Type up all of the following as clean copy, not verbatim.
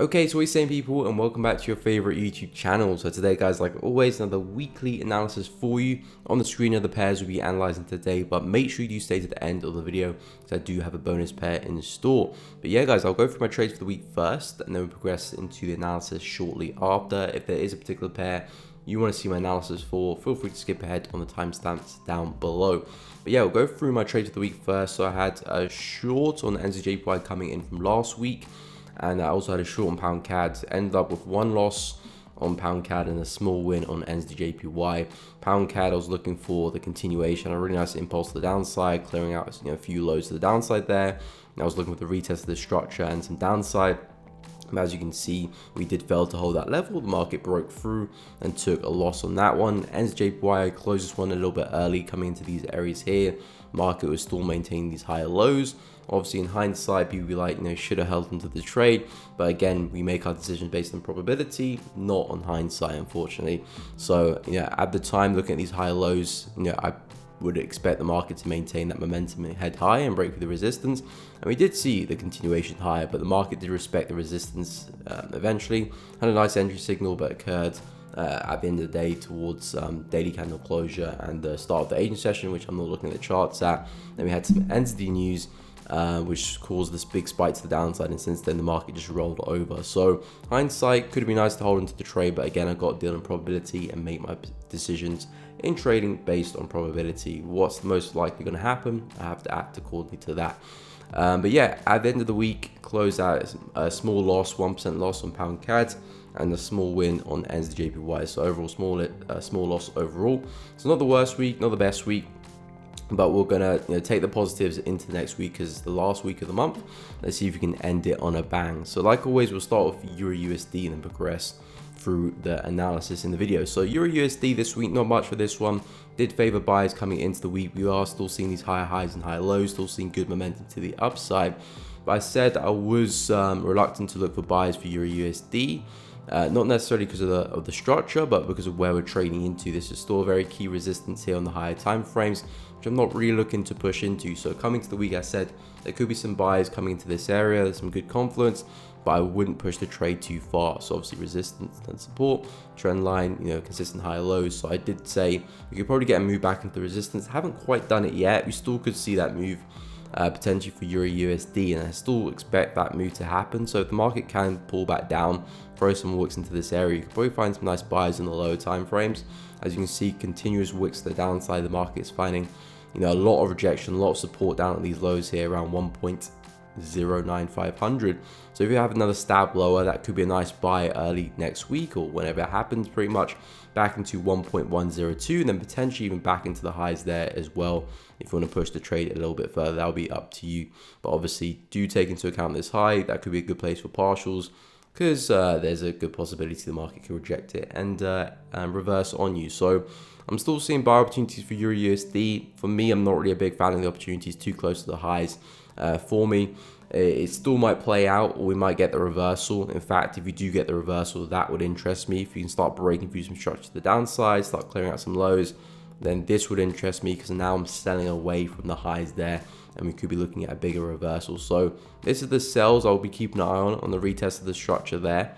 Okay, so we're saying people, and welcome back to your favorite YouTube channel. So today, guys, like always, another weekly analysis for you. On the screen of the pairs we'll be analyzing today, but make sure you do stay to the end of the video because I do have a bonus pair in store. But yeah, guys, I'll go through my trades for the week first, and then we'll progress into the analysis shortly after. If there is a particular pair you want to see my analysis for, feel free to skip ahead on the timestamps down below. But yeah, we'll go through my trades for the week first. So I had a short on NZD coming in from last week, and I also had a short on pound CAD. Ended up with one loss on pound CAD and a small win on NZD Pound CAD, I was looking for the continuation, a really nice impulse to the downside, clearing out a few lows to the downside there. And I was looking for the retest of the structure and some downside. As you can see, we did fail to hold that level. The market broke through and took a loss on that one. NZD closed this one a little bit early coming into these areas here. Market was still maintaining these higher lows. Obviously, in hindsight, people be like, should have held into the trade. But again, we make our decisions based on probability, not on hindsight, unfortunately. So, at the time, looking at these higher lows, I would expect the market to maintain that momentum and head high and break through the resistance. And we did see the continuation higher, but the market did respect the resistance eventually. Had a nice entry signal, but occurred at the end of the day towards daily candle closure and the start of the agent session, which I'm not looking at the charts at. Then we had some NZD news, which caused this big spike to the downside, and since then the market just rolled over. So hindsight, could have been nice to hold into the trade, but again, I got to deal in probability and make my decisions in trading based on probability. What's most likely going to happen, I have to act accordingly to that. But yeah, at the end of the week, closed out a small loss, 1% loss on pound CAD, and a small win on NZD. So overall, small loss overall. So not the worst week, not the best week, but we're gonna take the positives into the next week because it's the last week of the month. Let's see if we can end it on a bang. So like always, we'll start with Euro USD and then progress through the analysis in the video. So Euro USD this week, not much for this one. Did favor buyers coming into the week. We are still seeing these higher highs and higher lows, still seeing good momentum to the upside. But I said I was reluctant to look for buyers for Euro USD. Not necessarily because of the structure, but because of where we're trading into. This is still a very key resistance here on the higher time frames, which I'm not really looking to push into. So coming to the week, I said there could be some buyers coming into this area. There's some good confluence, but I wouldn't push the trade too far. So obviously resistance and support, trend line, consistent higher lows. So I did say we could probably get a move back into the resistance. Haven't quite done it yet. We still could see that move potentially for Euro USD, and I still expect that move to happen. So if the market can pull back down, throw some wicks into this area, you can probably find some nice buys in the lower time frames. As you can see, continuous wicks to the downside. The market is finding a lot of rejection, a lot of support down at these lows here around 1.09500. So if you have another stab lower, that could be a nice buy early next week or whenever it happens, pretty much back into 1.102, and then potentially even back into the highs there as well. If you want to push the trade a little bit further, that'll be up to you. But obviously, do take into account this high. That could be a good place for partials, because there's a good possibility the market can reject it and reverse on you. So I'm still seeing buy opportunities for Euro USD. For me, I'm not really a big fan of the opportunities too close to the highs. For me, it still might play out, or we might get the reversal. In fact, if you do get the reversal, that would interest me. If you can start breaking through some structure to the downside, start clearing out some lows, then this would interest me, because now I'm selling away from the highs there, and we could be looking at a bigger reversal. So this is the sells I'll be keeping an eye on the retest of the structure there.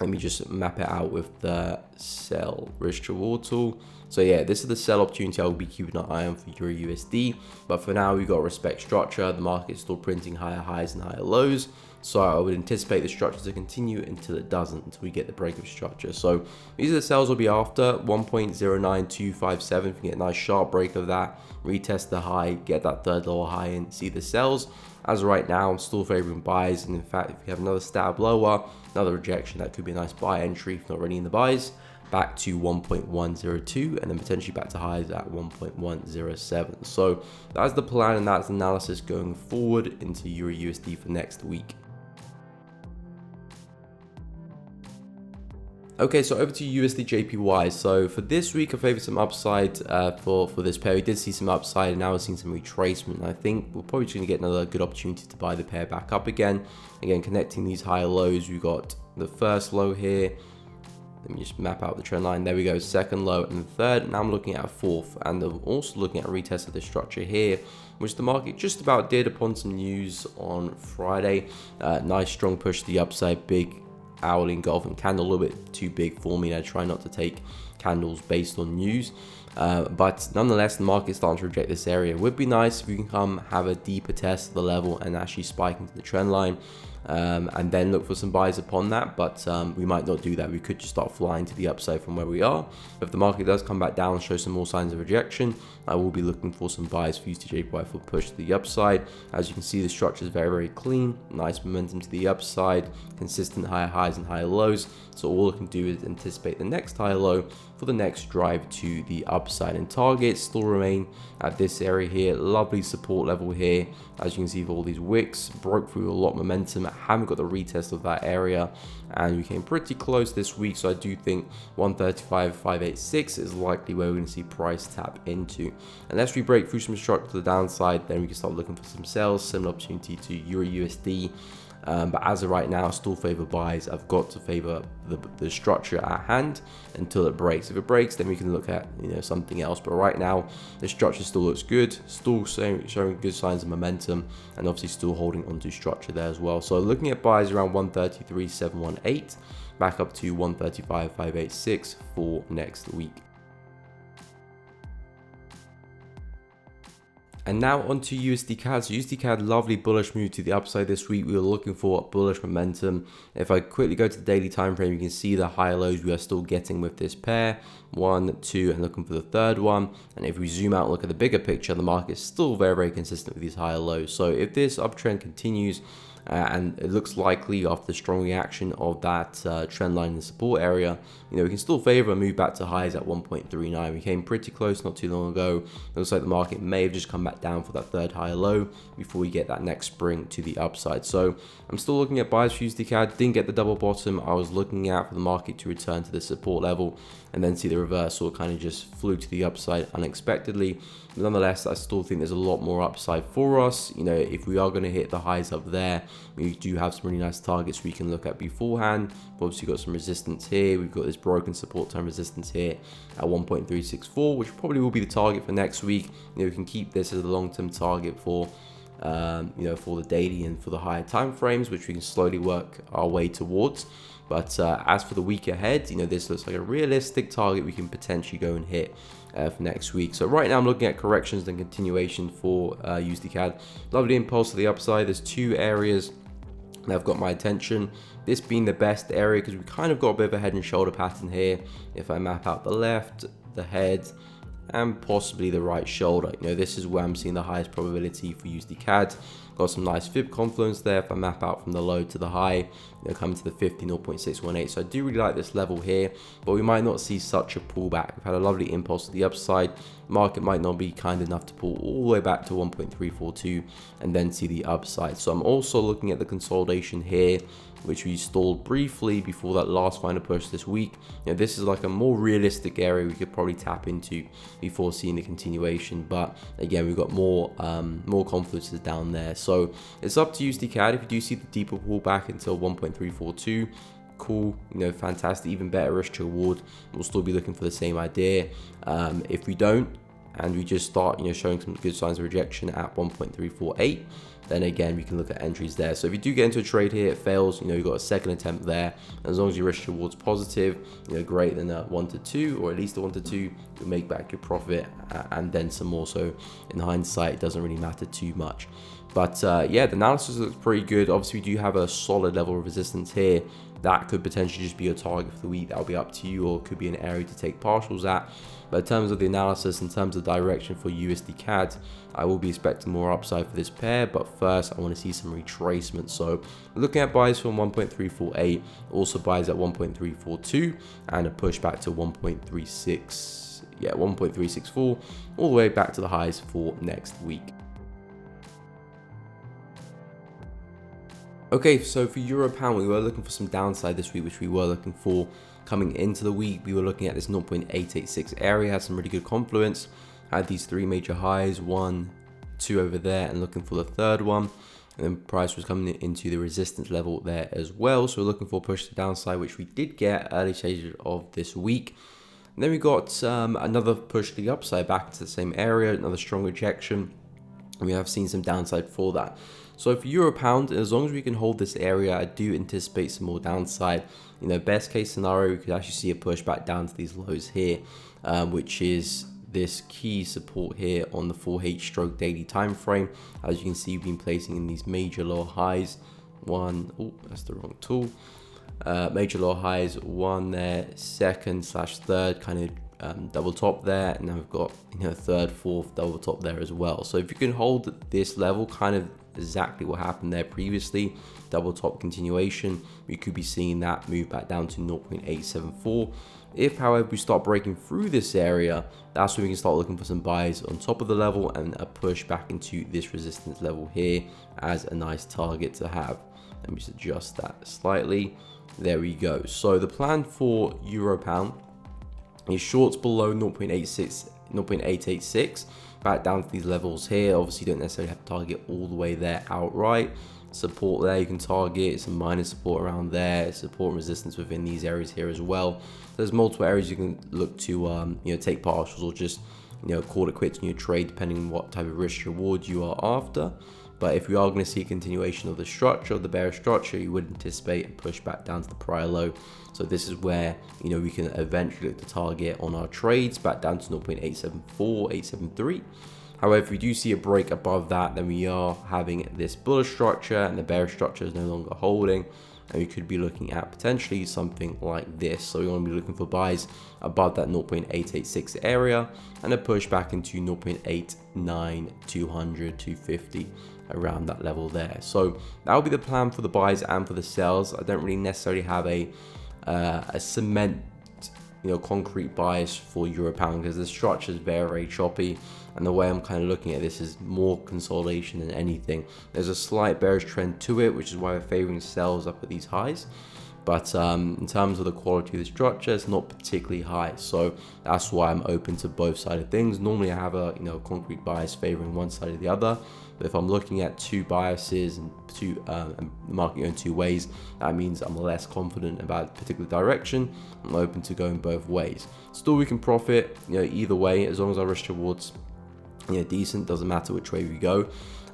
Let me just map it out with the sell risk reward tool. So yeah, this is the sell opportunity I will be keeping an eye on for Euro USD. But for now, we've got to respect structure. The market is still printing higher highs and higher lows. So I would anticipate the structure to continue until it doesn't, until we get the break of structure. So these are the sells we'll be after. 1.09257. If we get a nice sharp break of that, retest the high, get that third lower high and see the sells. As of right now, I'm still favoring buys. And in fact, if we have another stab lower, another rejection, that could be a nice buy entry if not already in the buys. Back to 1.102 and then potentially back to highs at 1.107. So that's the plan, and that's the analysis going forward into Euro USD for next week. Okay, so over to USD JPY. So for this week, I favored some upside for this pair. We did see some upside, and now we're seeing some retracement. And I think we're probably going to get another good opportunity to buy the pair back up again. Again, connecting these higher lows, we've got the first low here, Let me just map out the trend line. There we go, second low and third. Now I'm looking at a fourth, and I'm also looking at a retest of this structure here, which the market just about did upon some news on Friday. Nice strong push to the upside, big hourly engulfing candle, a little bit too big for me. I try not to take candles based on news. But nonetheless, the market's starting to reject this area. It would be nice if we can come have a deeper test of the level and actually spike into the trend line, and then look for some buys upon that. But we might not do that. We could just start flying to the upside from where we are. If the market does come back down and show some more signs of rejection, I will be looking for some buys for USD JPY for push to the upside. As you can see, the structure is very, very clean. Nice momentum to the upside, consistent higher highs and higher lows. So all I can do is anticipate the next high low for the next drive to the upside, and targets still remain at this area here. Lovely support level here. As you can see, for all these wicks, broke through a lot of momentum. I haven't got the retest of that area, and we came pretty close this week. So I do think 135.586 is likely where we're going to see price tap into. Unless we break through some structure to the downside, then we can start looking for some sales. Similar opportunity to Euro USD. But as of right now, I still favor buys. I've got to favor the structure at hand until it breaks. If it breaks, then we can look at something else. But right now, the structure still looks good, still showing good signs of momentum, and obviously still holding onto structure there as well. So looking at buys around 133.718, back up to 135.586 for next week. And now onto USD CAD. So USD CAD, lovely bullish move to the upside this week. We were looking for bullish momentum. If I quickly go to the daily time frame, you can see the high lows we are still getting with this pair. 1, 2, and looking for the third one. And if we zoom out and look at the bigger picture, the market is still very, very consistent with these higher lows. So if this uptrend continues, and it looks likely after the strong reaction of that trend line in the support area, we can still favor a move back to highs at 1.39. We came pretty close not too long ago. Looks like the market may have just come back down for that third higher low before we get that next spring to the upside. So I'm still looking at buys for USD CAD. Didn't get the double bottom. I was looking out for the market to return to the support level and then see the reversal kind of just flew to the upside unexpectedly. But nonetheless, I still think there's a lot more upside for us. If we are going to hit the highs up there, we do have some really nice targets we can look at beforehand. We've obviously got some resistance here. We've got this broken support time resistance here at 1.364, which probably will be the target for next week. We can keep this as a long-term target for for the daily and for the higher time frames, which we can slowly work our way towards. But as for the week ahead, this looks like a realistic target we can potentially go and hit for next week. So right now I'm looking at corrections and continuation for USD CAD. Lovely impulse to the upside. There's two areas that have got my attention. This being the best area because we kind of got a bit of a head and shoulder pattern here. If I map out the left, the head, and possibly the right shoulder, this is where I'm seeing the highest probability for USD CAD. Got some nice fib confluence there. If I map out from the low to the high, coming to the 50, 0.618. So I do really like this level here, but we might not see such a pullback. We've had a lovely impulse to the upside. Market might not be kind enough to pull all the way back to 1.342 and then see the upside. So I'm also looking at the consolidation here, which we stalled briefly before that last final push this week. This is like a more realistic area we could probably tap into before seeing the continuation. But again, we've got more confluences down there. So it's up to USD CAD. If you do see the deeper pullback until 1.342, cool, fantastic, even better risk to reward. We'll still be looking for the same idea. If we don't, and we just start showing some good signs of rejection at 1.348, then again we can look at entries there. So if you do get into a trade here, it fails, you've got a second attempt there. As long as your risk reward's positive, greater than a 1 to 2, or at least a 1 to 2, you'll make back your profit and then some more. So in hindsight, it doesn't really matter too much. But yeah, the analysis looks pretty good. Obviously, we do have a solid level of resistance here. That could potentially just be a target for the week. That'll be up to you, or it could be an area to take partials at. But in terms of the analysis, in terms of direction for USD CAD, I will be expecting more upside for this pair. But first, I want to see some retracement. So looking at buys from 1.348, also buys at 1.342, and a push back to 1.36. Yeah, 1.364, all the way back to the highs for next week. Okay, so for Euro Pound, we were looking for some downside this week, which we were looking for coming into the week. We were looking at this 0.886 area, had some really good confluence, had these three major highs, 1, 2 over there, and looking for the third one. and then price was coming into the resistance level there as well. So we're looking for a push to the downside, which we did get early stages of this week. And then we got another push to the upside back into the same area, another strong rejection. And we have seen some downside for that. So for Euro Pound, as long as we can hold this area, I do anticipate some more downside. You know, best case scenario, we could actually see a push back down to these lows here, which is this key support here on the 4H daily time frame. As you can see, we've been placing in these major lower highs. That's the wrong tool. Major lower highs, one there, second / third kind of double top there, and then we've got, you know, third, fourth double top there as well. So if you can hold this level, kind of exactly what happened there previously, double top continuation, we could be seeing that move back down to 0.874. If, however, we start breaking through this area, that's when we can start looking for some buys on top of the level and a push back into this resistance level here as a nice target to have. Let me just adjust that slightly. There we go. So the plan for Euro Pound is shorts below 0.886, back down to these levels here. Obviously, you don't necessarily have to target all the way there outright. Support there you can target, some minor support around there, support and resistance within these areas here as well. There's multiple areas you can look to you know, take partials or just, you know, call it quits in your trade depending on what type of risk reward you are after. But if we are going to see a continuation of the structure, of the bearish structure, you would anticipate a push back down to the prior low. So this is where, you know, we can eventually look to target on our trades back down to 0.874, 873. However, if we do see a break above that, then we are having this bullish structure and the bearish structure is no longer holding. And we could be looking at potentially something like this. So we want to be looking for buys above that 0.886 area and a push back into 0.89, 200, 250, around that level there. So that will be the plan for the buys and for the sells. I don't really necessarily have a cement, you know, concrete bias for Euro Pound because the structure is very, very choppy. And the way I'm kind of looking at this is more consolidation than anything. There's a slight bearish trend to it, which is why we're favoring sells up at these highs. But in terms of the quality of the structure, it's not particularly high. So that's why I'm open to both sides of things. Normally I have a, you know, concrete bias favoring one side or the other. But if I'm looking at two biases and the market going two ways, that means I'm less confident about a particular direction. I'm open to going both ways. Still, we can profit, you know, either way as long as our risk rewards, you know, decent. Doesn't matter which way we go.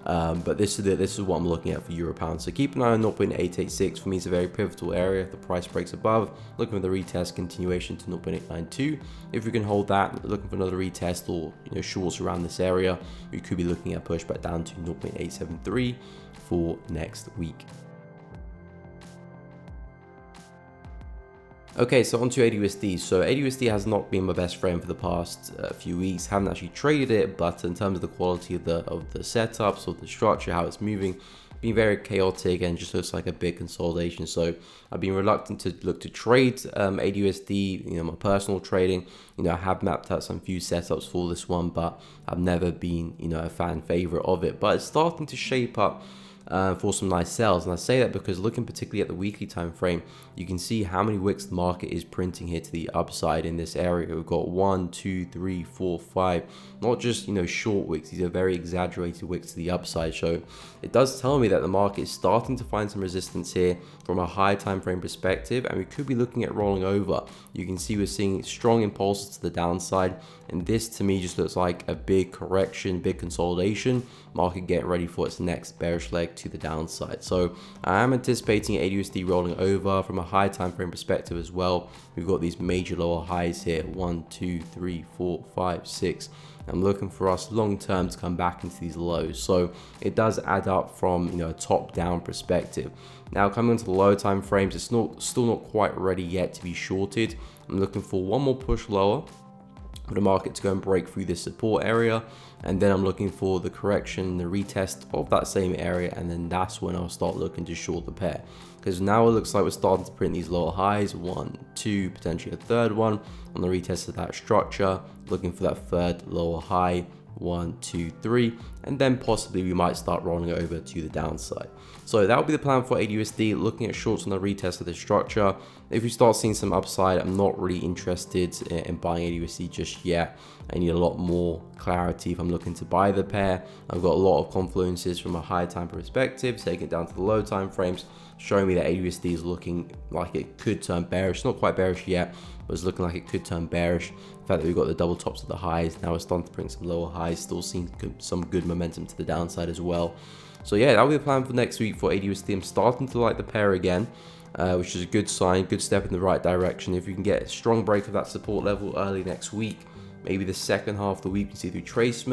But this is what I'm looking at for Euro Pound. So keep an eye on 0.886. For me, it's a very pivotal area. If the price breaks above, looking for the retest continuation to 0.892. If we can hold that, looking for another retest or, you know, shorts around this area, we could be looking at pushback down to 0.873 for next week. Okay, so onto AUD/USD. So AUD/USD has not been my best friend for the past few weeks. Haven't actually traded it, but in terms of the quality of the setups, or the structure, how it's moving, been very chaotic and just looks like a big consolidation. So I've been reluctant to look to trade AUD/USD. You know, my personal trading. You know, I have mapped out some few setups for this one, but I've never been, you know, a fan favorite of it. But it's starting to shape up for some nice sells, and I say that because looking particularly at the weekly time frame, you can see how many wicks the market is printing here to the upside in this area. We've got 1, 2, 3, 4, 5, not just, you know, short wicks. These are very exaggerated wicks to the upside. So it does tell me that the market is starting to find some resistance here from a high time frame perspective, and we could be looking at rolling over. You can see we're seeing strong impulses to the downside, and this to me just looks like a big correction, big consolidation, market getting ready for its next bearish leg to the downside. So I am anticipating AUD/USD rolling over from a high time frame perspective as well. We've got these major lower highs here, 1, 2, 3, 4, 5, 6. I'm looking for us long term to come back into these lows. So it does add up from, you know, a top down perspective. Now coming into the lower time frames, it's still not quite ready yet to be shorted. I'm looking for one more push lower for the market to go and break through this support area, and then I'm looking for the correction, the retest of that same area, and then that's when I'll start looking to short the pair, because now it looks like we're starting to print these lower highs, 1, 2, potentially a third one on the retest of that structure, looking for that third lower high, 1, 2, 3, and then possibly we might start rolling it over to the downside. So that would be the plan for AUSD, looking at shorts on the retest of this structure. If we start seeing some upside, I'm not really interested in buying AUSD just yet. I need a lot more clarity if I'm looking to buy the pair. I've got a lot of confluences from a higher time perspective, taking it down to the low time frames, showing me that AUSD is looking like it could turn bearish. Not quite bearish yet, but it's looking like it could turn bearish. The fact that we've got the double tops of the highs, now we're starting to bring some lower highs, still seeing some good momentum to the downside as well. So yeah, that'll be the plan for next week for AUSD. I'm starting to like the pair again, which is a good sign, good step in the right direction. If you can get a strong break of that support level early next week, maybe the second half of the week you can see through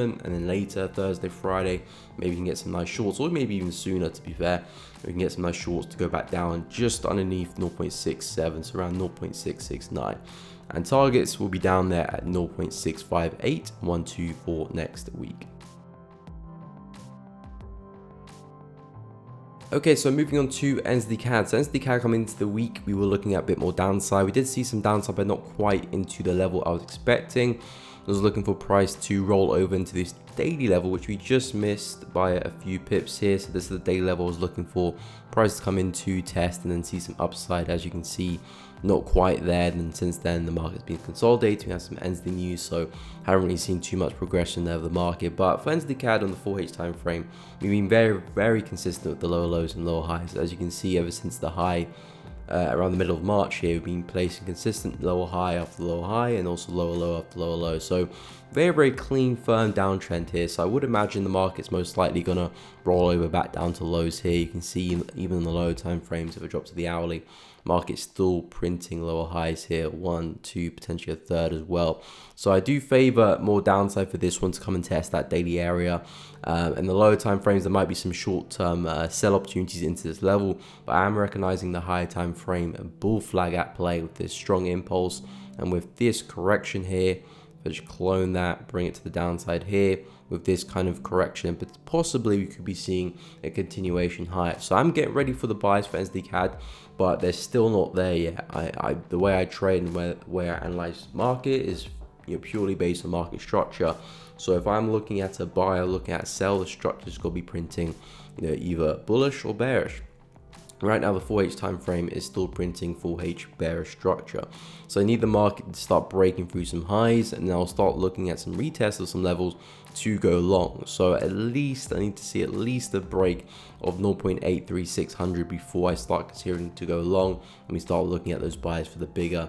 and then later, Thursday, Friday, maybe you can get some nice shorts, or maybe even sooner, to be fair. We can get some nice shorts to go back down just underneath 0.67, so around 0.669. And targets will be down there at 0.65812 for next week. Okay, so moving on to NZD CAD. So NZD CAD coming into the week, we were looking at a bit more downside. We did see some downside, but not quite into the level I was expecting. I was looking for price to roll over into this daily level, which we just missed by a few pips here. So this is the daily level I was looking for. Price to come into test and then see some upside. As you can see, not quite there. And since then, the market's been consolidating. We have some NZD news, so haven't really seen too much progression there of the market. But for NZD CAD on the 4H time frame, we've been very, very consistent with the lower lows and lower highs. As you can see, ever since the high around the middle of March here, we've been placing consistent lower high after lower high and also lower low after lower low. So very, very clean, firm downtrend here. So I would imagine the market's most likely going to roll over back down to lows here. You can see even in the lower time frames, if I drop to the hourly, market's still printing lower highs here, 1, 2, potentially a third as well. So I do favor more downside for this one to come and test that daily area. In the lower time frames, there might be some short-term sell opportunities into this level, but I am recognizing the higher time frame bull flag at play with this strong impulse. And with this correction here, if I just clone that, bring it to the downside here, with this kind of correction, but possibly we could be seeing a continuation higher. So I'm getting ready for the buys for NZD CAD, but they're still not there yet. The way I trade and where I analyze market is purely based on market structure. So if I'm looking at a buy or looking at a sell, the structure's got to be printing either bullish or bearish. Right now, the 4H time frame is still printing 4H bearish structure. So I need the market to start breaking through some highs, and then I'll start looking at some retests of some levels to go long. So at least I need to see at least a break of 0.83600 before I start considering to go long, and we start looking at those buys for the bigger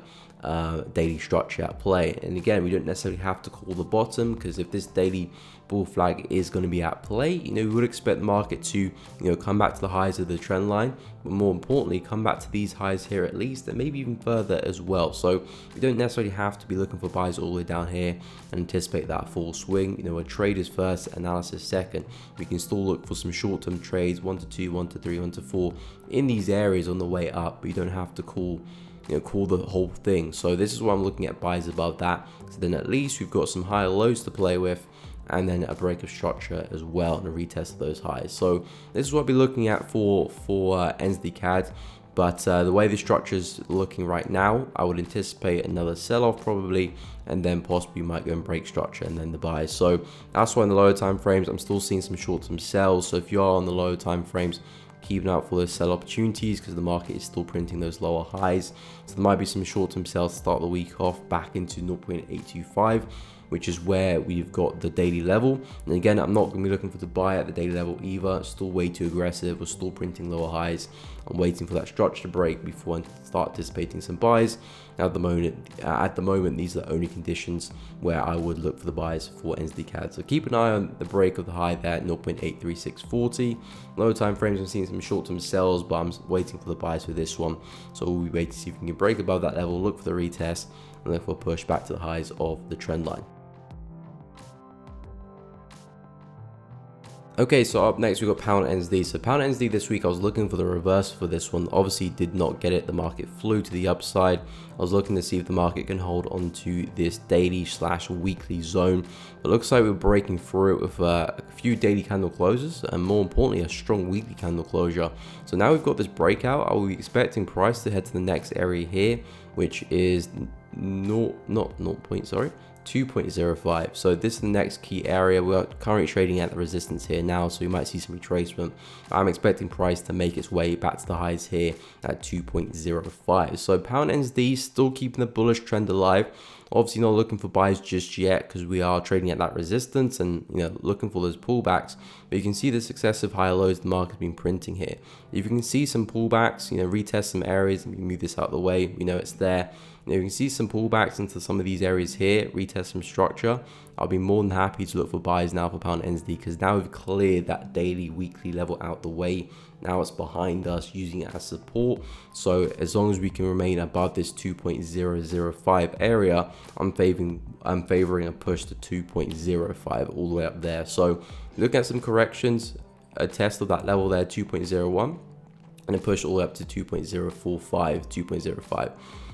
daily structure at play. And again, we don't necessarily have to call the bottom, because if this daily bull flag is going to be at play, we would expect the market to come back to the highs of the trend line, but more importantly come back to these highs here at least, and maybe even further as well. So we don't necessarily have to be looking for buys all the way down here and anticipate that full swing. A trade is first, analysis second. We can still look for some short-term trades, 1 to 2, 1 to 3, 1 to 4 in these areas on the way up, but you don't have to call the whole thing. So this is why I'm looking at buys above that. So then at least we've got some higher lows to play with, and then a break of structure as well and a retest of those highs. So this is what I'll be looking at for NZD CAD. But the way the structure is looking right now, I would anticipate another sell-off probably, and then possibly might go and break structure and then the buys. So that's why in the lower time frames, I'm still seeing some short-term sells. So if you are on the lower time frames, keep an eye out for those sell opportunities, because the market is still printing those lower highs. So there might be some short-term sales to start the week off back into 0.825. which is where we've got the daily level. And again, I'm not going to be looking for to buy at the daily level either. Still way too aggressive. We're still printing lower highs. I'm waiting for that structure to break before I start anticipating some buys. At the moment, these are the only conditions where I would look for the buys for NZD CAD. So keep an eye on the break of the high there at 0.83640. Lower time frames, I'm seeing some short-term sells, but I'm waiting for the buys for this one. So we'll be waiting to see if we can break above that level, look for the retest, and then we'll push back to the highs of the trend line. Okay, so up next we got Pound NZD. So Pound NZD this week, I was looking for the reverse for this one. Obviously did not get it. The market flew to the upside. I was looking to see if the market can hold on to this daily / weekly zone. It looks like we're breaking through it with a few daily candle closes, and more importantly, a strong weekly candle closure. So now we've got this breakout. I will be expecting price to head to the next area here, which is 0.6 2.05. So this is the next key area. We are currently trading at the resistance here now, so we might see some retracement. I'm expecting price to make its way back to the highs here at 2.05. So pound NZD still keeping the bullish trend alive. Obviously not looking for buys just yet because we are trading at that resistance and looking for those pullbacks. But you can see the successive higher lows the market's been printing here. If you can see some pullbacks, retest some areas, and we move this out of the way, we know it's there. You can see some pullbacks into some of these areas here, retest some structure. I'll be more than happy to look for buys now for pound NZD because now we've cleared that daily, weekly level out the way. Now it's behind us, using it as support. So as long as we can remain above this 2.005 area, I'm favoring a push to 2.05 all the way up there. So looking at some corrections, a test of that level there, 2.01, and a push all the way up to 2.045, 2.05.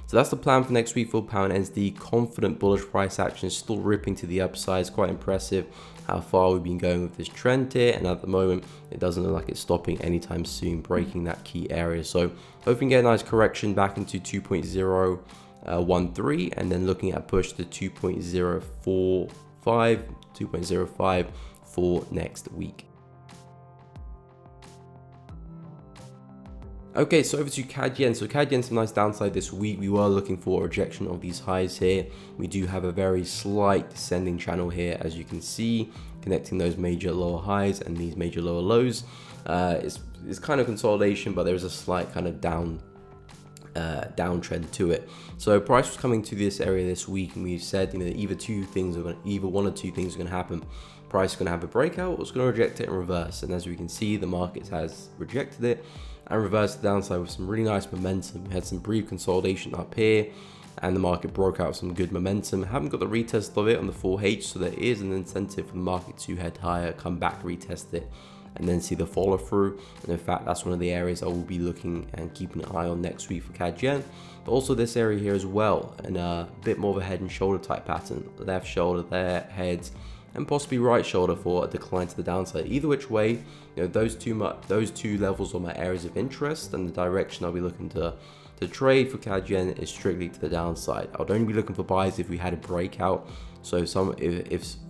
So that's the plan for next week for pound NZD. Confident bullish price action, still ripping to the upside. It's quite impressive how far we've been going with this trend here, and at the moment it doesn't look like it's stopping anytime soon, breaking that key area. So hope we can get a nice correction back into 2.013 and then looking at a push to 2.045, 2.05 for next week. Okay, so over to CAD Yen. So CAD Yen, some nice downside this week. We were looking for a rejection of these highs here. We do have a very slight descending channel here, as you can see, connecting those major lower highs and these major lower lows. It's kind of consolidation, but there's a slight kind of downtrend to it. So price was coming to this area this week, and we said either one or two things are going to happen. Price is going to have a breakout, or it's going to reject it in reverse. And as we can see, the market has rejected it and reversed the downside with some really nice momentum. We had some brief consolidation up here, and the market broke out with some good momentum. Haven't got the retest of it on the 4H, so there is an incentive for the market to head higher, come back, retest it, and then see the follow through. And in fact, that's one of the areas I will be looking and keeping an eye on next week for CAD Yen. But also this area here as well, and a bit more of a head and shoulder type pattern. Left shoulder there, head, and possibly right shoulder for a decline to the downside. Either which way, those two levels are my areas of interest, and the direction I'll be looking to trade for CAD Yen is strictly to the downside. I would only be looking for buys if we had a breakout. So if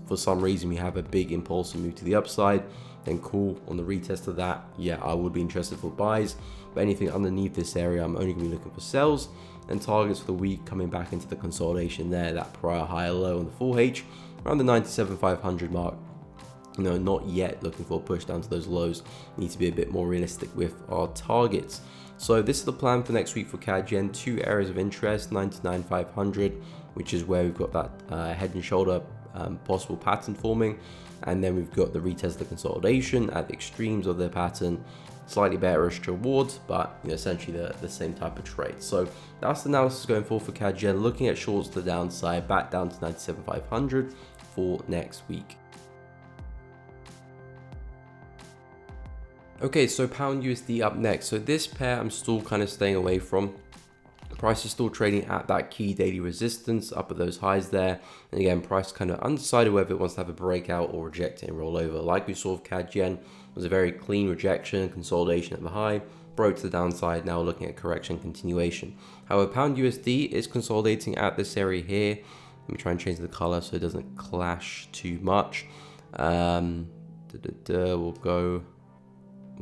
for some reason we have a big impulse and move to the upside, then cool. On the retest of that, yeah, I would be interested for buys. But anything underneath this area, I'm only going to be looking for sells, and targets for the week coming back into the consolidation there, that prior higher low on the 4H around the 97,500 mark. Not yet looking for a push down to those lows. Need to be a bit more realistic with our targets. So this is the plan for next week for CAD Yen. Two areas of interest, 99,500, which is where we've got that head and shoulder possible pattern forming, and then we've got the retest, the consolidation at the extremes of the pattern. Slightly bearish towards, but essentially the same type of trade. So that's the analysis going forward for CAD Yen. Looking at shorts to the downside, back down to 97,500 for next week. Okay, so pound USD up next. So this pair I'm still kind of staying away from. Price is still trading at that key daily resistance up at those highs there. And again, price kind of undecided whether it wants to have a breakout or reject it and roll over. Like we saw with CAD Yen, was a very clean rejection, consolidation at the high, broke to the downside, now looking at correction continuation. However, pound USD is consolidating at this area here. Let me try and change the color so it doesn't clash too much. We'll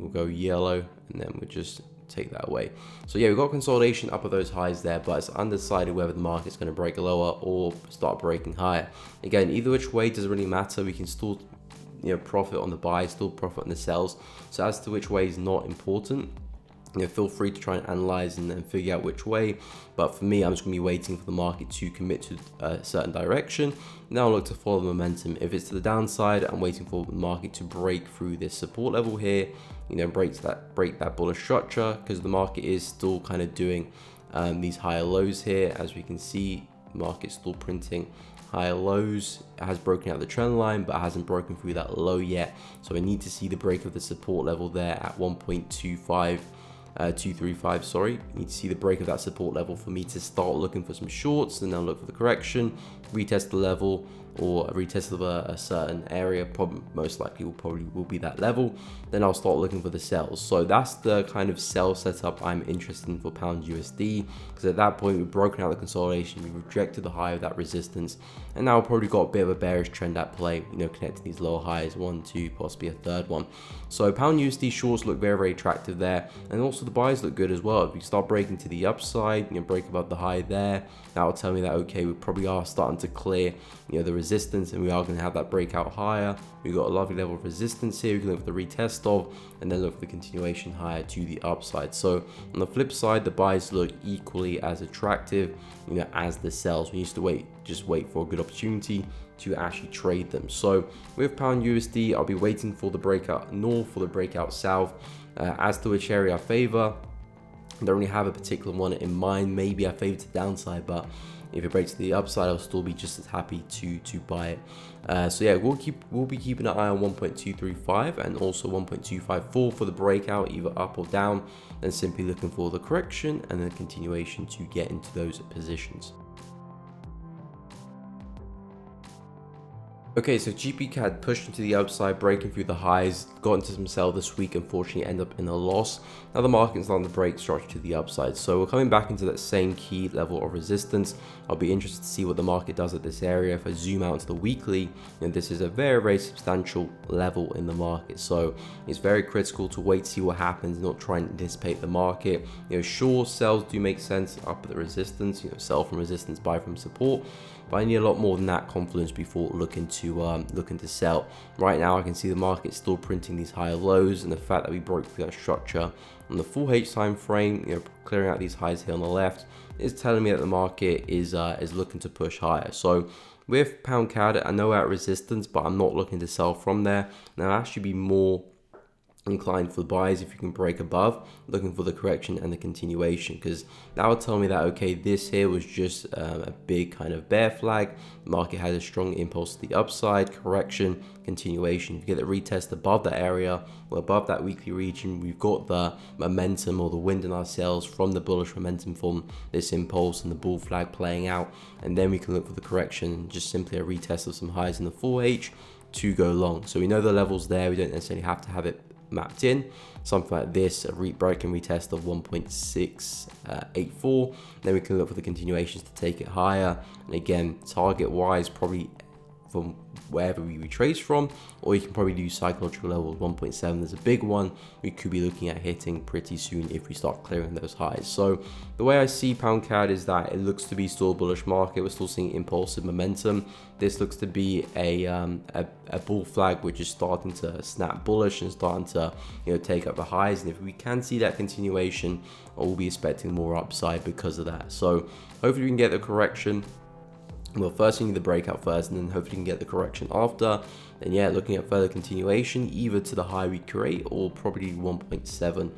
go yellow, and then we'll just take that away. So yeah, we've got consolidation up at those highs there, but it's undecided whether the market's going to break lower or start breaking higher. Again, either which way doesn't really matter. We can still profit on the buy, still profit on the sells. So as to which way is not important. Feel free to try and analyze and then figure out which way. But for me, I'm just going to be waiting for the market to commit to a certain direction. Now I'll look to follow the momentum. If it's to the downside, I'm waiting for the market to break through this support level here. Break that bullish structure, because the market is still kind of doing these higher lows here. As we can see, the market's still printing higher lows. It has broken out the trend line, but hasn't broken through that low yet. So I need to see the break of the support level there at 235, sorry. Need to see the break of that support level for me to start looking for some shorts, and then look for the correction, retest the level, or a retest of a certain area, probably most likely will be that level, then I'll start looking for the sells. So that's the kind of sell setup I'm interested in for pound USD, because at that point we've broken out the consolidation, we rejected the high of that resistance, and now we've probably got a bit of a bearish trend at play, you know, connecting these lower highs, 1, 2, possibly a third one. So pound USD shorts look very, very attractive there, and also the buys look good as well. If we start breaking to the upside, you know, break above the high there, that will tell me that okay, we probably are starting to clear, you know, the resistance, and we are going to have that breakout higher. We've got a lovely level of resistance here. We can look for the retest of, and then look for the continuation higher to the upside. So on the flip side, the buys look equally as attractive, you know, as the sells. We used to just wait for a good opportunity to actually trade them. So with pound USD, I'll be waiting for the breakout north or the breakout south. As to which area I favor, I don't really have a particular one in mind. Maybe I favor the downside, but if it breaks to the upside, I'll still be just as happy to buy it. So yeah, we'll be keeping an eye on 1.235 and also 1.254 for the breakout, either up or down, and simply looking for the correction and the continuation to get into those positions. Okay, so GBP CAD pushed into the upside, breaking through the highs, got into some sell this week, unfortunately end up in a loss. Now the market's on the break structure to the upside, so we're coming back into that same key level of resistance. I'll be interested to see what the market does at this area. If I zoom out to the weekly, and this is a very, very substantial level in the market, so it's very critical to wait to see what happens, not try and anticipate the market. You know, sure, sells do make sense up at the resistance, you know, sell from resistance, buy from support, but I need a lot more than that confidence before looking to sell. Right now I can see the market still printing these higher lows, and the fact that we broke through that structure on the full H time frame, you know, clearing out these highs here on the left, is telling me that the market is looking to push higher. So with pound CAD, I know we're at resistance, but I'm not looking to sell from there. Now I'll actually be more inclined for buys if you can break above, looking for the correction and the continuation, because that would tell me that okay, this here was just a big kind of bear flag. The market had a strong impulse to the upside, correction, continuation. If you get the retest above that area or above that weekly region, we've got the momentum or the wind in our sails from the bullish momentum from this impulse and the bull flag playing out, and then we can look for the correction, just simply a retest of some highs in the 4H to go long. So we know the levels there, we don't necessarily have to have it mapped in. Something like this, a break and retest of 1.684, then we can look for the continuations to take it higher. And again, target wise, probably from wherever we retrace from, or you can probably do psychological levels. 1.7 there's a big one we could be looking at hitting pretty soon if we start clearing those highs. So the way I see pound CAD is that it looks to be still a bullish market. We're still seeing impulsive momentum. This looks to be a bull flag which is starting to snap bullish and starting to, you know, take up the highs, and if we can see that continuation, we'll be expecting more upside because of that. So hopefully we can get the correction. Well, first you need the breakout first, and then hopefully you can get the correction after. And yeah, looking at further continuation, either to the high we create or probably 1.7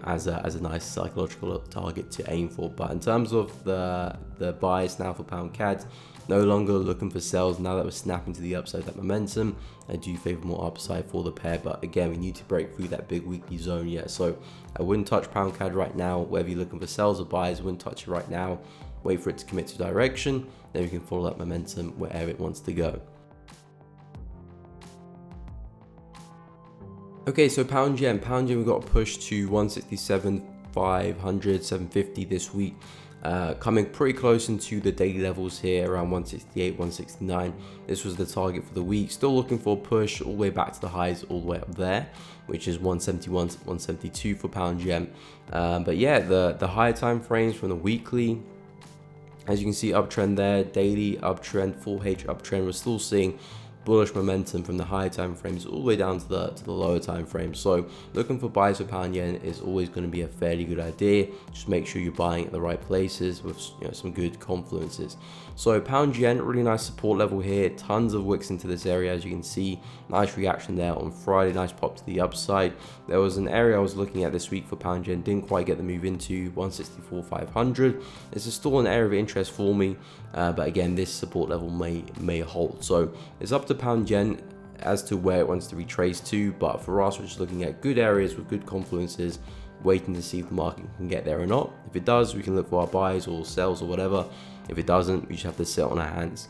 as a nice psychological target to aim for. But in terms of the bias now for pound CAD, no longer looking for sells. Now that we're snapping to the upside, that momentum, I do favor more upside for the pair. But again, we need to break through that big weekly zone yet. So I wouldn't touch pound CAD right now. Whether you're looking for sells or buys, I wouldn't touch it right now. Wait for it to commit to direction, then we can follow that momentum wherever it wants to go. Okay, so pound yen we got a push to 167.500, 750 this week, coming pretty close into the daily levels here around 168, 169. This was the target for the week. Still looking for a push all the way back to the highs, all the way up there, which is 171, 172 for pound yen. But yeah, the higher time frames from the weekly, as you can see, uptrend there, daily uptrend, full H uptrend. We're still seeing bullish momentum from the higher time frames all the way down to the lower time frames. So looking for buys for pound yen is always going to be a fairly good idea. Just make sure you're buying at the right places with, you know, some good confluences. So pound yen, really nice support level here, tons of wicks into this area. As you can see, nice reaction there on Friday, nice pop to the upside. There was an area I was looking at this week for pound yen, didn't quite get the move into 164.500. This is still an area of interest for me, but again, this support level may hold. So it's up to pound yen as to where it wants to retrace to, but for us, we're just looking at good areas with good confluences, waiting to see if the market can get there or not. If it does, we can look for our buys or sells or whatever. If it doesn't, we just have to sit on our hands.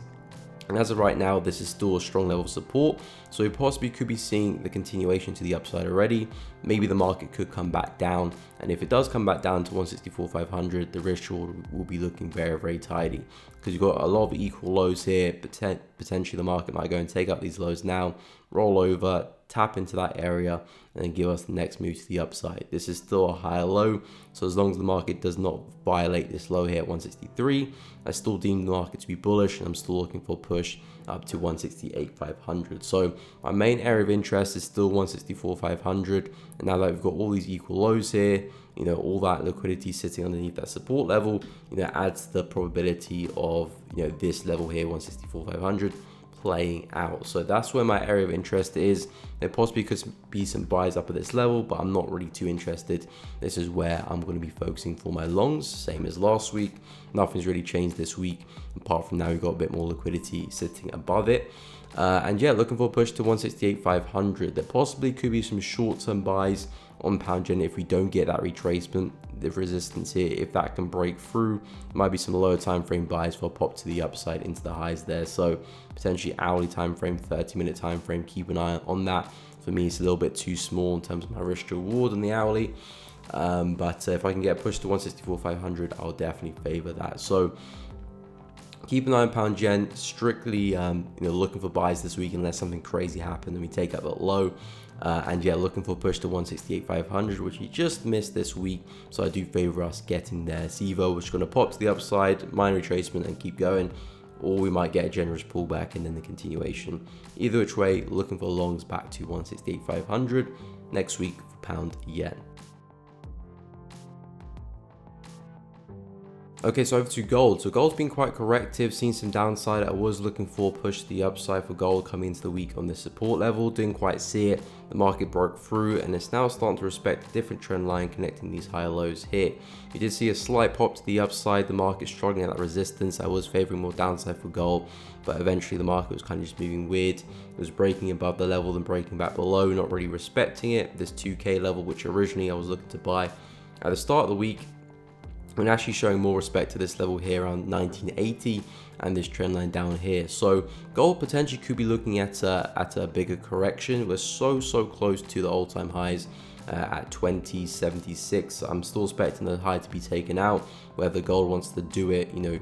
And as of right now, this is still a strong level of support. So we possibly could be seeing the continuation to the upside already. Maybe the market could come back down. And if it does come back down to 164,500, the risk reward will be looking very, very tidy, because you've got a lot of equal lows here. Potentially the market might go and take up these lows now, roll over, tap into that area, and then give us the next move to the upside. This is still a higher low, so as long as the market does not violate this low here at 163, I still deem the market to be bullish, and I'm still looking for a push up to 168,500. So my main area of interest is still 164,500, and now that we've got all these equal lows here, you know, all that liquidity sitting underneath that support level, you know, adds the probability of, you know, this level here, 164,500, playing out. So that's where my area of interest is. There possibly could be some buys up at this level, but I'm not really too interested. This is where I'm going to be focusing for my longs, same as last week. Nothing's really changed this week, apart from now we've got a bit more liquidity sitting above it. And yeah, looking for a push to 168,500. There possibly could be some short-term buys on pound yen if we don't get that retracement, the resistance here. If that can break through, might be some lower time frame buys for a pop to the upside into the highs there. So potentially hourly time frame, 30-minute time frame, keep an eye on that. For me, it's a little bit too small in terms of my risk to reward on the hourly. But if I can get pushed to 164,500, I'll definitely favor that. So keep an eye on pound yen, strictly you know, looking for buys this week unless something crazy happened and we take out that low. And yeah, looking for a push to 168,500, which we just missed this week. So I do favor us getting there. SIVO, which is going to pop to the upside, minor retracement, and keep going. Or we might get a generous pullback and then the continuation. Either which way, looking for longs back to 168,500 next week for pound yen. Okay, so over to gold. So gold's been quite corrective, seen some downside. I was looking for a push to the upside for gold coming into the week on the support level. Didn't quite see it. The market broke through and it's now starting to respect a different trend line connecting these higher lows here. We did see a slight pop to the upside. The market struggling at that resistance. I was favoring more downside for gold, but eventually the market was kind of just moving weird. It was breaking above the level, then breaking back below, not really respecting it. This 2K level, which originally I was looking to buy at the start of the week, and actually showing more respect to this level here around 1980 and this trend line down here. So gold potentially could be looking at a bigger correction. We're so close to the all-time highs at 2076. I'm still expecting the high to be taken out. Whether gold wants to do it, you know,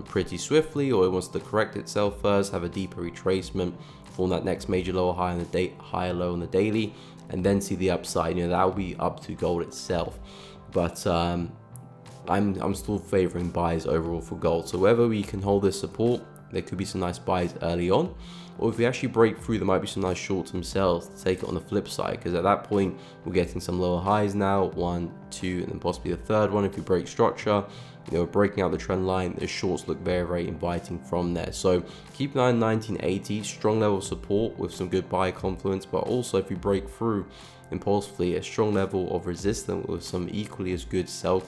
pretty swiftly, or it wants to correct itself first, have a deeper retracement, form that next major lower high on the higher low on the daily, and then see the upside. You know, that will be up to gold itself. But I'm still favoring buys overall for gold. So whether we can hold this support, there could be some nice buys early on, or if we actually break through, there might be some nice short-term sells to take it on the flip side, because at that point we're getting some lower highs now, 1, 2, and then possibly the third one. If we break structure, you know, breaking out the trend line, the shorts look very inviting from there. So keep an eye on 1980, strong level of support with some good buy confluence, but also if we break through impulsively, a strong level of resistance with some equally as good sell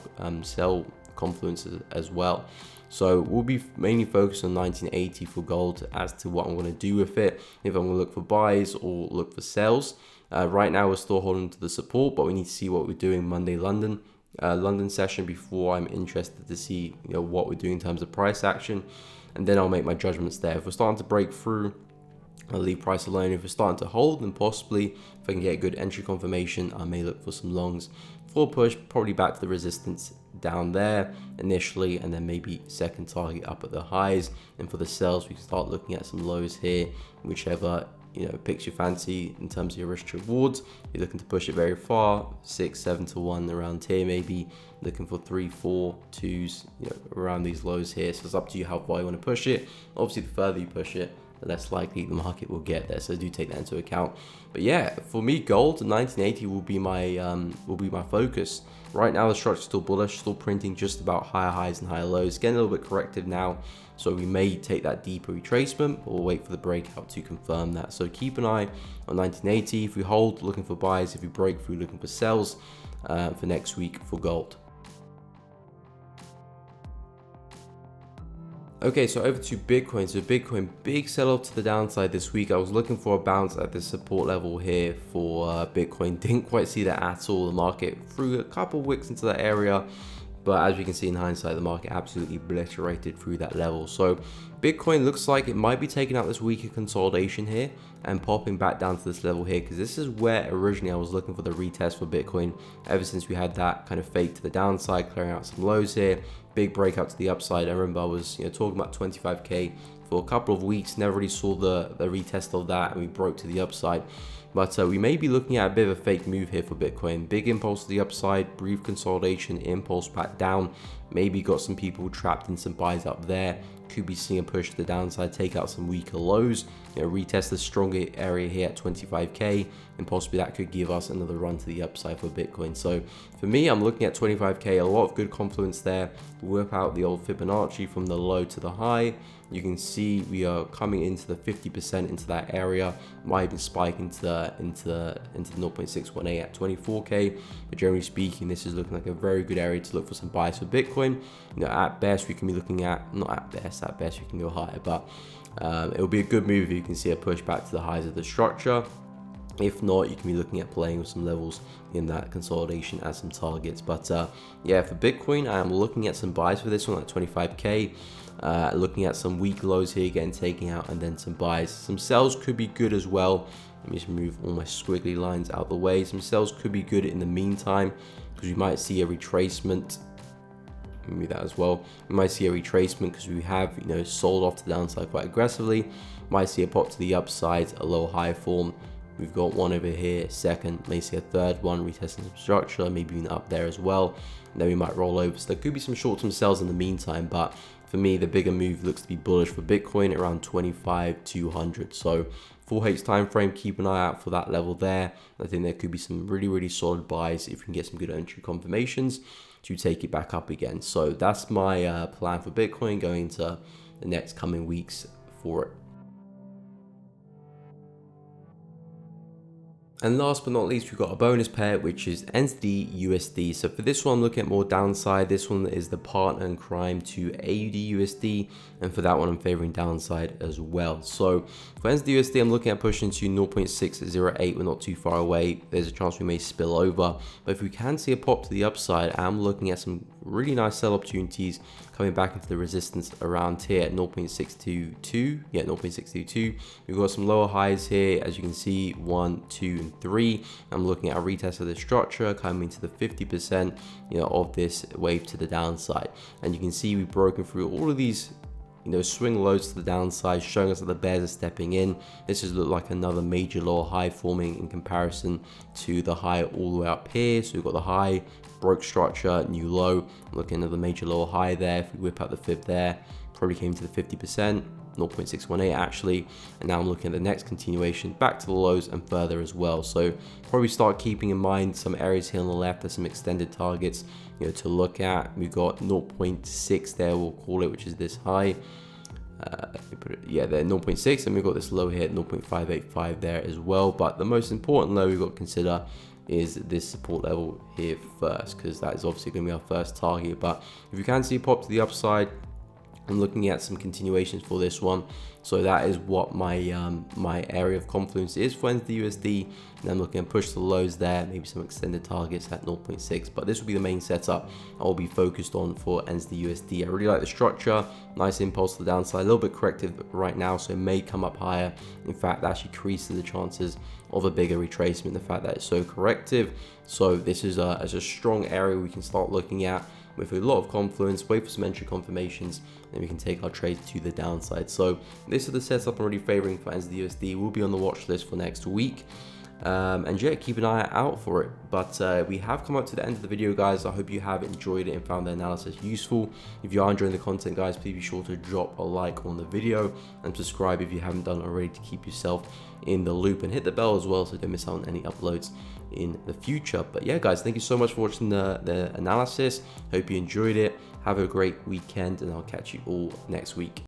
confluence as well. So we'll be mainly focused on 1980 for gold as to what I'm going to do with it, if I'm going to look for buys or look for sells. Right now we're still holding to the support, but we need to see what we're doing Monday London session before I'm interested to see, you know, what we're doing in terms of price action, and then I'll make my judgments there. If we're starting to break through, I'll leave price alone. If we're starting to hold, then possibly if I can get a good entry confirmation, I may look for some longs for a push, probably back to the resistance down there initially, and then maybe second target up at the highs. And for the sells, we can start looking at some lows here, whichever, you know, picks your fancy in terms of your risk to rewards. You're looking to push it very far, 6, 7 to 1 around here, maybe looking for 3, 4, 2s, you know, around these lows here. So it's up to you how far you want to push it. Obviously, the further you push it, the less likely the market will get there. So do take that into account. But yeah, for me, gold 1980 will be my focus. Right now, the structure is still bullish, still printing just about higher highs and higher lows. Getting a little bit corrective now, so we may take that deeper retracement, but we'll wait for the breakout to confirm that. So keep an eye on 1980. If we hold, looking for buys. If we break through, looking for sells for next week for gold. Okay, so over to Bitcoin. So Bitcoin, big sell-off to the downside this week. I was looking for a bounce at this support level here for Bitcoin. Didn't quite see that at all. The market threw a couple wicks into that area, But as we can see in hindsight, the market absolutely obliterated through that level. So Bitcoin looks like it might be taking out this weaker consolidation here and popping back down to this level here, because this is where originally I was looking for the retest for Bitcoin ever since we had that kind of fake to the downside, clearing out some lows here, big breakout to the upside. I remember I was talking about 25k for a couple of weeks, never really saw the retest of that, and we broke to the upside. But we may be looking at a bit of a fake move here for Bitcoin. Big impulse to the upside, brief consolidation, impulse back down. Maybe got some people trapped in some buys up there. Could be seeing a push to the downside, take out some weaker lows, retest the stronger area here at 25k, and possibly that could give us another run to the upside for Bitcoin. So for me, I'm looking at 25k, a lot of good confluence there. Whip out the old Fibonacci from the low to the high. You can see we are coming into the 50% into that area, might even spike into the 0.618 at 24k. But generally speaking, this is looking like a very good area to look for some buys for Bitcoin. At best we can be looking at, not at best we can go higher, but it will be a good move if you can see a push back to the highs of the structure. If not, you can be looking at playing with some levels in that consolidation as some targets. But yeah, for Bitcoin, I am looking at some buys for this one at 25k. Looking at some weak lows here, getting taken out, and then some buys. Some sells could be good as well. Let me just move all my squiggly lines out the way. Some sells could be good in the meantime, because we might see a retracement. Move that as well. We might see a retracement because we have sold off to the downside quite aggressively. Might see a pop to the upside, a low high form. We've got one over here, second, may see a third one, retesting some structure, maybe even up there as well. And then we might roll over. So there could be some short-term sells in the meantime, but for me, the bigger move looks to be bullish for Bitcoin around 25,200. So 4H time frame, keep an eye out for that level there. I think there could be some really solid buys if we can get some good entry confirmations to take it back up again. So that's my plan for Bitcoin going into the next coming weeks for it. And last but not least, we've got a bonus pair, which is NZD USD. So for this one, I'm looking at more downside. This one is the partner in crime to Aodu USD. And for that one, I'm favoring downside as well. So for NZD USD, I'm looking at pushing to 0.608. We're not too far away. There's a chance we may spill over. But if we can see a pop to the upside, I'm looking at some really nice sell opportunities coming back into the resistance around here at 0.622. Yeah, 0.622. We've got some lower highs here, as you can see, 1, 2, and 3. I'm looking at a retest of the structure coming to the 50% of this wave to the downside, and you can see we've broken through all of these swing lows to the downside, showing us that the bears are stepping in. This has looked like another major lower high forming in comparison to the high all the way up here. So we've got the high, broke structure, new low. Looking at the major lower high there. If we whip out the fib there, probably came to the 50%. 0.618 actually, and now I'm looking at the next continuation back to the lows and further as well. So probably start keeping in mind some areas here on the left. There's some extended targets to look at. We've got 0.6 there, we'll call it, which is this high. Let me put it, yeah, there 0.6, and we've got this low here at 0.585 there as well. But the most important low we've got to consider is this support level here first, because that is obviously going to be our first target. But if you can see pop to the upside, I'm looking at some continuations for this one. So that is what my my area of confluence is for NZD USD. And I'm looking at push to the lows there, maybe some extended targets at 0.6. But this will be the main setup I'll be focused on for NZD USD. I really like the structure, nice impulse to the downside, a little bit corrective right now, so it may come up higher. In fact, that actually increases the chances of a bigger retracement, the fact that it's so corrective. So this is a strong area we can start looking at with a lot of confluence, wait for some entry confirmations, and we can take our trades to the downside. So this is the setup I'm really favoring for NZD USD. We'll be on the watch list for next week. And yeah, keep an eye out for it. But we have come up to the end of the video, guys. I hope you have enjoyed it and found the analysis useful. If you are enjoying the content, guys, please be sure to drop a like on the video and subscribe if you haven't done already to keep yourself in the loop, and hit the bell as well so you don't miss out on any uploads in the future. But yeah, guys, thank you so much for watching the analysis. Hope you enjoyed it. Have a great weekend, and I'll catch you all next week.